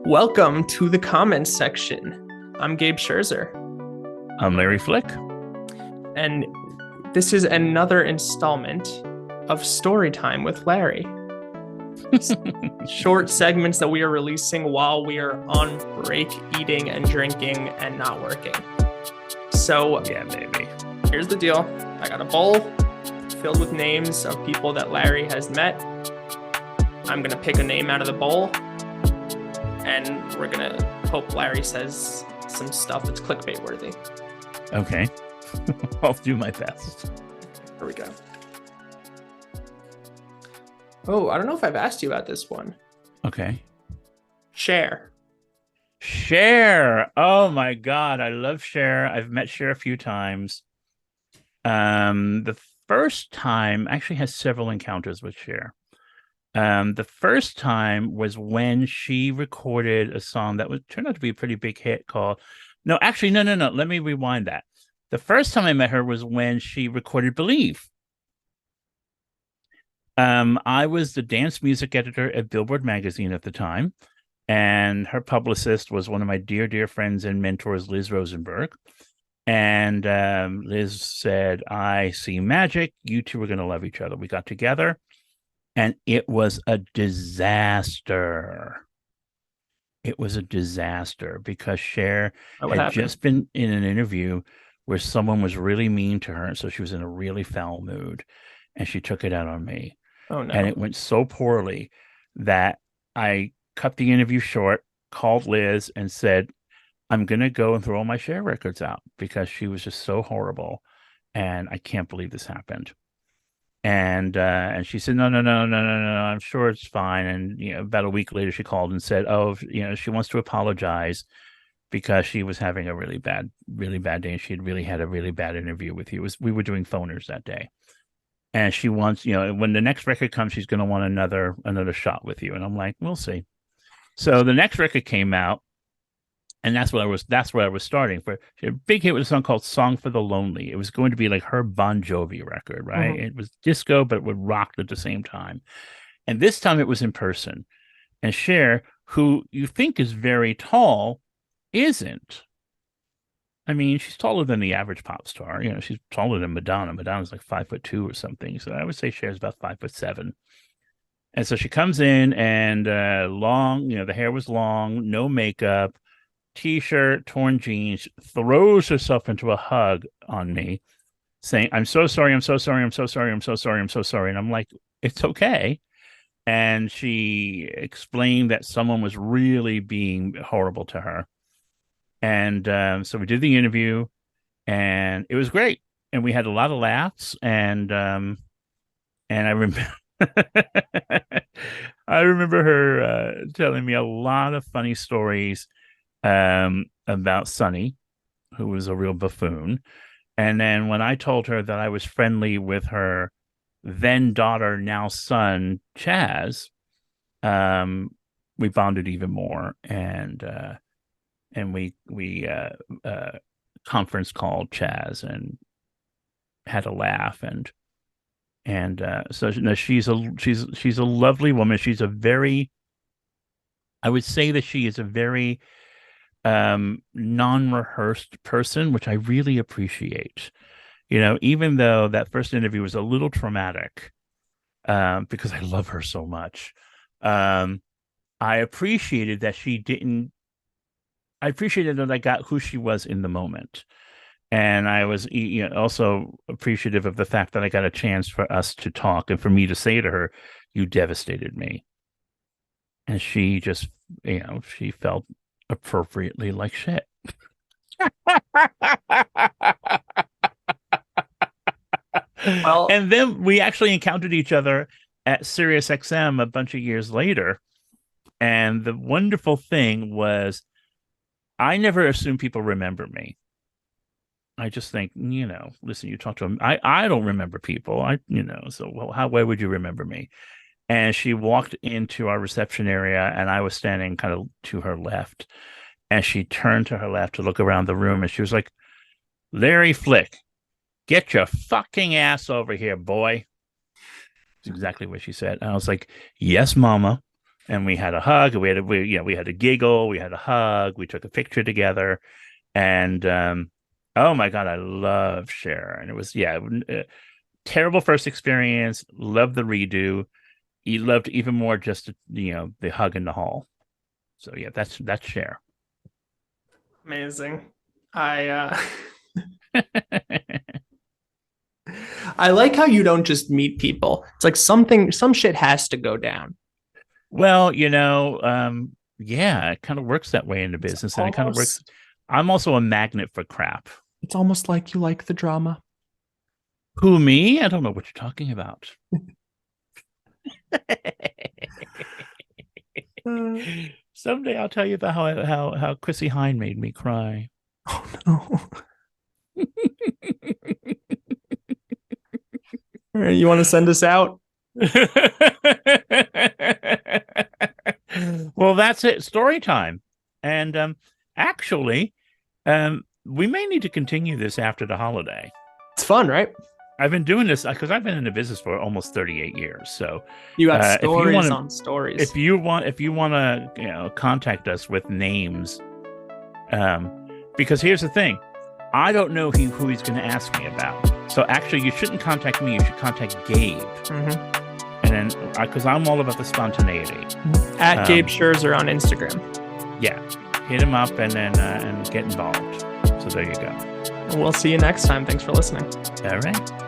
Welcome to the comments section. I'm Gabe Scherzer, I'm Larry Flick. and this is another installment of Storytime with Larry. Short segments that we are releasing while we are on break, eating and drinking and not working. So, Yeah, baby. here's the deal. I got a bowl filled with names of people that Larry has met. I'm going to pick a name out of the bowl, and we're going to hope Larry says some stuff that's clickbait worthy. Okay. I'll do my best. Here we go. Oh, I don't know if I've asked you about this one. Okay. Cher. Cher. Oh my God. I love Cher. I've met Cher a few times. The first time actually has several encounters with Cher. The first time was when she recorded a song that turned out to be a pretty big hit called No, actually, no. Let me rewind that. The first time I met her was when she recorded Believe. I was the dance music editor at Billboard magazine at the time, and her publicist was one of my dear friends and mentors, Liz Rosenberg. And Liz said, I see magic. You two are going to love each other. We got together, and it was a disaster. It was a disaster because Cher What had happened? just been in an interview where someone was really mean to her. And so she was in a really foul mood, and she took it out on me. Oh And no. it went so poorly that I cut the interview short, called Liz, and said, I'm going to go and throw all my Cher records out because she was just so horrible. And I can't believe this happened. And she said, no. I'm sure it's fine. And about a week later, she called and said, oh, she wants to apologize because she was having a really bad day. And she had really had a really bad interview with you. We were doing phoners that day, and she wants, when the next record comes, she's going to want another shot with you. And I'm like, we'll see. So the next record came out, and that's where I was starting for. She had a big hit with a song called "Song for the Lonely." It was going to be like her Bon Jovi record, right? Mhm. It was disco, but it would rock at the same time. And this time it was in person. And Cher, who you think is very tall, isn't. I mean, she's taller than the average pop star. She's taller than Madonna. Madonna's like 5'2" or something. So I would say Cher's about 5'7". And so she comes in and long, the hair was long, no makeup, t-shirt, torn jeans, throws herself into a hug on me, saying, I'm so sorry, I'm so sorry, I'm so sorry, I'm so sorry, I'm so sorry. And I'm like, it's okay. And she explained that someone was really being horrible to her. And so we did the interview, and it was great. And we had a lot of laughs. And I remember I remember her telling me a lot of funny stories about Sonny, who was a real buffoon. And then when I told her that I was friendly with her then daughter, now son, Chaz, um, we bonded even more. And we conference called Chaz and had a laugh. And no, she's a lovely woman. She's a very, I would say that she is a very non-rehearsed person, which I really appreciate. Even though that first interview was a little traumatic, because I love her so much. Um, I appreciated that she didn't. I appreciated that I got who she was in the moment. And I was also appreciative of the fact that I got a chance for us to talk and for me to say to her, you devastated me. And she just, she felt appropriately like shit. Well, And then we actually encountered each other at Sirius XM a bunch of years later. And the wonderful thing was, I never assume people remember me. I just think, listen, you talk to them. I don't remember people. So why would you remember me? And she walked into our reception area, and I was standing kind of to her left. And she turned to her left to look around the room, and she was like, Larry Flick, get your fucking ass over here, boy. That's exactly what she said. And I was like, yes, mama. and we had a hug. We had a giggle. We had a hug. We took a picture together, and oh my God, I love Cher, and it was terrible first experience. Loved the redo. He loved even more just the hug in the hall. So yeah, that's Cher. Amazing. I I like how you don't just meet people. It's like some shit has to go down. Well, yeah, it kind of works that way in the business, and it kind of works. I'm also a magnet for crap. It's almost like you like the drama. Who, me? I don't know what you're talking about. Someday I'll tell you about how Chrissy Hine made me cry. Oh no. All right, you want to send us out? Well, that's it. Story time. And actually, we may need to continue this after the holiday. It's fun, right? I've been doing this because I've been in the business for almost 38 years. So you got stories on stories. If you want to, contact us with names, because here's the thing, I don't know who he's going to ask me about. So actually, you shouldn't contact me. You should contact Gabe. Mm-hmm. And then, because I'm all about the spontaneity. At Gabe Scherzer on Instagram. Yeah, hit him up and then and get involved. So there you go. We'll see you next time. Thanks for listening. All right.